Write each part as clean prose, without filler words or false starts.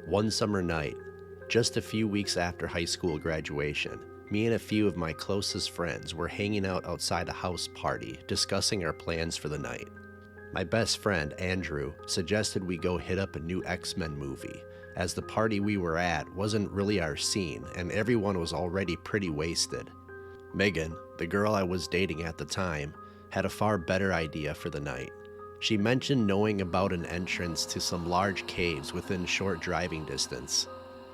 One summer night, just a few weeks after high school graduation, me and a few of my closest friends were hanging out outside a house party discussing our plans for the night. My best friend, Andrew, suggested we go hit up a new X-Men movie, as the party we were at wasn't really our scene and everyone was already pretty wasted. Megan, the girl I was dating at the time, had a far better idea for the night. She mentioned knowing about an entrance to some large caves within short driving distance.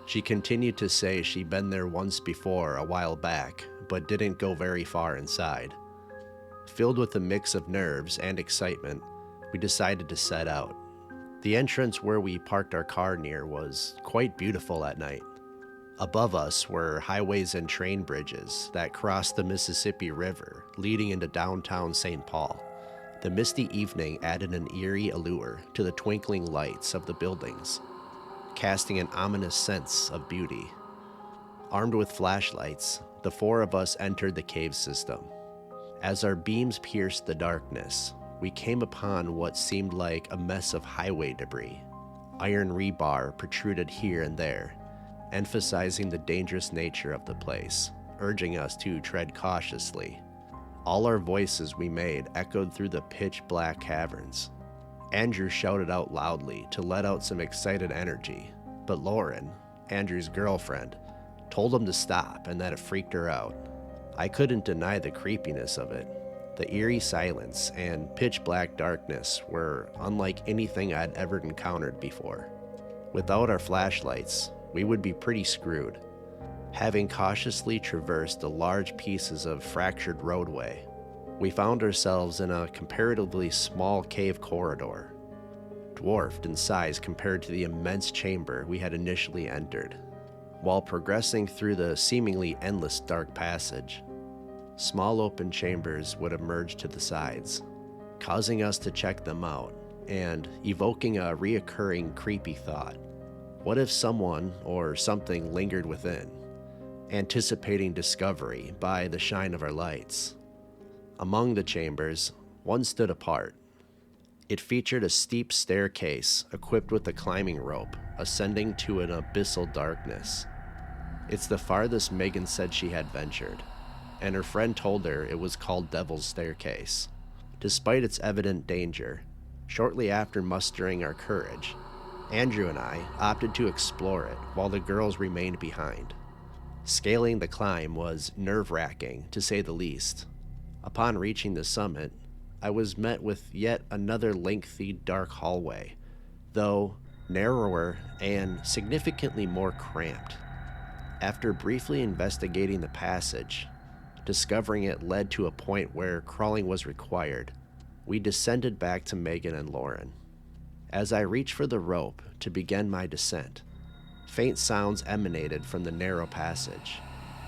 She continued to say she'd been there once before a while back, but didn't go very far inside. Filled with a mix of nerves and excitement, we decided to set out. The entrance where we parked our car near was quite beautiful at night. Above us were highways and train bridges that crossed the Mississippi River, leading into downtown St. Paul. The misty evening added an eerie allure to the twinkling lights of the buildings, casting an ominous sense of beauty. Armed with flashlights, the four of us entered the cave system. As our beams pierced the darkness, we came upon what seemed like a mess of highway debris. Iron rebar protruded here and there, emphasizing the dangerous nature of the place, urging us to tread cautiously. All our voices we made echoed through the pitch-black caverns. Andrew shouted out loudly to let out some excited energy, but Lauren, Andrew's girlfriend, told him to stop and that it freaked her out. I couldn't deny the creepiness of it. The eerie silence and pitch-black darkness were unlike anything I'd ever encountered before. Without our flashlights, we would be pretty screwed. Having cautiously traversed the large pieces of fractured roadway, we found ourselves in a comparatively small cave corridor, dwarfed in size compared to the immense chamber we had initially entered. While progressing through the seemingly endless dark passage, small open chambers would emerge to the sides, causing us to check them out and evoking a reoccurring creepy thought. What if someone or something lingered within, anticipating discovery by the shine of our lights? Among the chambers, one stood apart. It featured a steep staircase equipped with a climbing rope, ascending to an abyssal darkness. It's the farthest Megan said she had ventured, and her friend told her it was called Devil's Staircase. Despite its evident danger, shortly after mustering our courage, Andrew and I opted to explore it while the girls remained behind. Scaling the climb was nerve-wracking, to say the least. Upon reaching the summit, I was met with yet another lengthy dark hallway, though narrower and significantly more cramped. After briefly investigating the passage, discovering it led to a point where crawling was required, we descended back to Megan and Lauren. As I reached for the rope to begin my descent, faint sounds emanated from the narrow passage.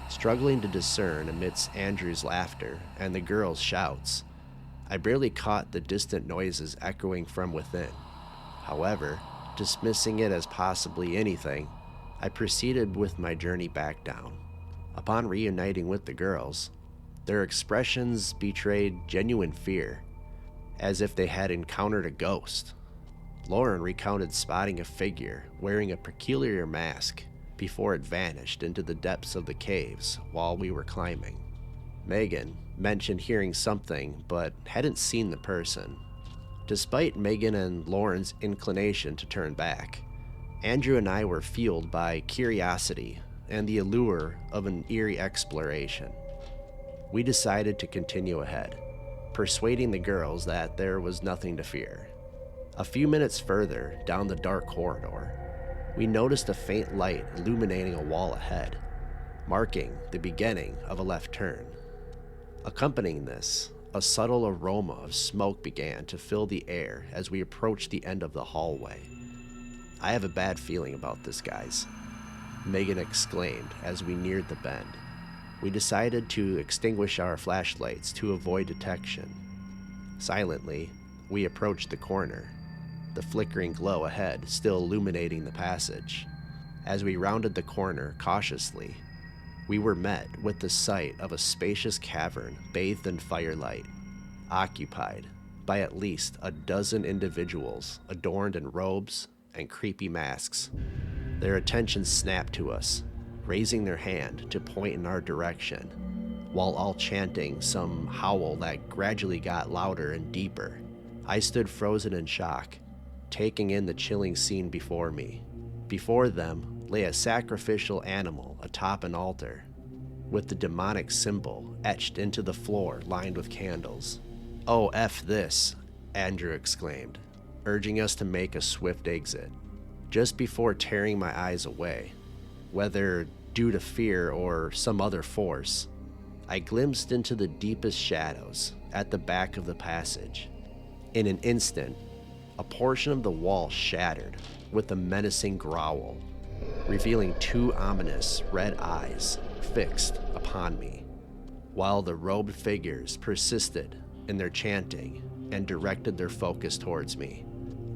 Struggling to discern amidst Andrew's laughter and the girls' shouts, I barely caught the distant noises echoing from within. However, dismissing it as possibly anything, I proceeded with my journey back down. Upon reuniting with the girls, their expressions betrayed genuine fear, as if they had encountered a ghost. Lauren recounted spotting a figure wearing a peculiar mask before it vanished into the depths of the caves while we were climbing. Megan mentioned hearing something but hadn't seen the person. Despite Megan and Lauren's inclination to turn back, Andrew and I were fueled by curiosity and the allure of an eerie exploration. We decided to continue ahead, persuading the girls that there was nothing to fear. A few minutes further down the dark corridor, we noticed a faint light illuminating a wall ahead, marking the beginning of a left turn. Accompanying this, a subtle aroma of smoke began to fill the air as we approached the end of the hallway. "I have a bad feeling about this, guys," Megan exclaimed as we neared the bend. We decided to extinguish our flashlights to avoid detection. Silently, we approached the corner, the flickering glow ahead still illuminating the passage. As we rounded the corner cautiously, we were met with the sight of a spacious cavern bathed in firelight, occupied by at least a dozen individuals adorned in robes and creepy masks. Their attention snapped to us, raising their hand to point in our direction, while all chanting some howl that gradually got louder and deeper. I stood frozen in shock, taking in the chilling scene before me. Before them lay a sacrificial animal atop an altar, with the demonic symbol etched into the floor lined with candles. "Oh, F this," Andrew exclaimed, urging us to make a swift exit. Just before tearing my eyes away, whether due to fear or some other force, I glimpsed into the deepest shadows at the back of the passage. In an instant, a portion of the wall shattered with a menacing growl, revealing two ominous red eyes fixed upon me, while the robed figures persisted in their chanting and directed their focus towards me.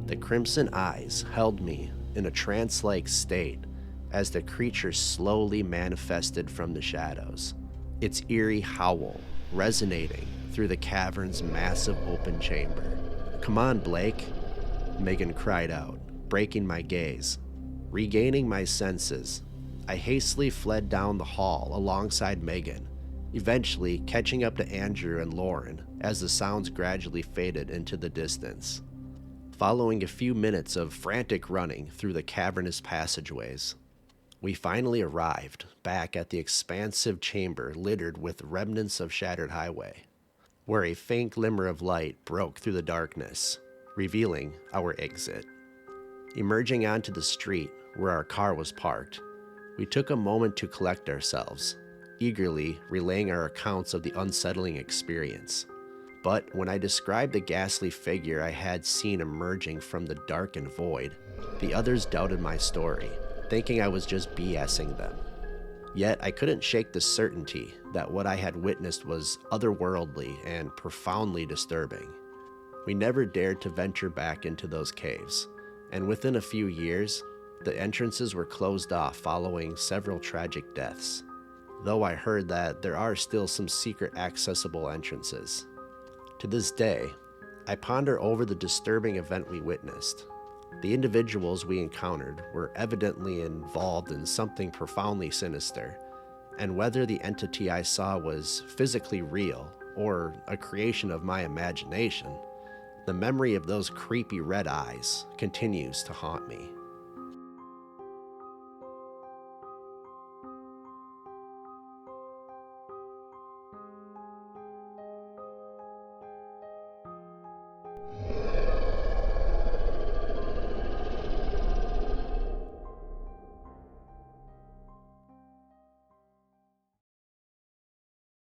The crimson eyes held me in a trance-like state as the creature slowly manifested from the shadows, its eerie howl resonating through the cavern's massive open chamber. "Come on, Blake," Megan cried out, breaking my gaze. Regaining my senses, I hastily fled down the hall alongside Megan, eventually catching up to Andrew and Lauren as the sounds gradually faded into the distance. Following a few minutes of frantic running through the cavernous passageways, we finally arrived back at the expansive chamber littered with remnants of shattered highway, where a faint glimmer of light broke through the darkness, revealing our exit. Emerging onto the street where our car was parked, we took a moment to collect ourselves, eagerly relaying our accounts of the unsettling experience. But when I described the ghastly figure I had seen emerging from the darkened void, the others doubted my story, thinking I was just BSing them. Yet I couldn't shake the certainty that what I had witnessed was otherworldly and profoundly disturbing. We never dared to venture back into those caves, and within a few years, the entrances were closed off following several tragic deaths, though I heard that there are still some secret accessible entrances. To this day, I ponder over the disturbing event we witnessed. The individuals we encountered were evidently involved in something profoundly sinister, and whether the entity I saw was physically real or a creation of my imagination, the memory of those creepy red eyes continues to haunt me.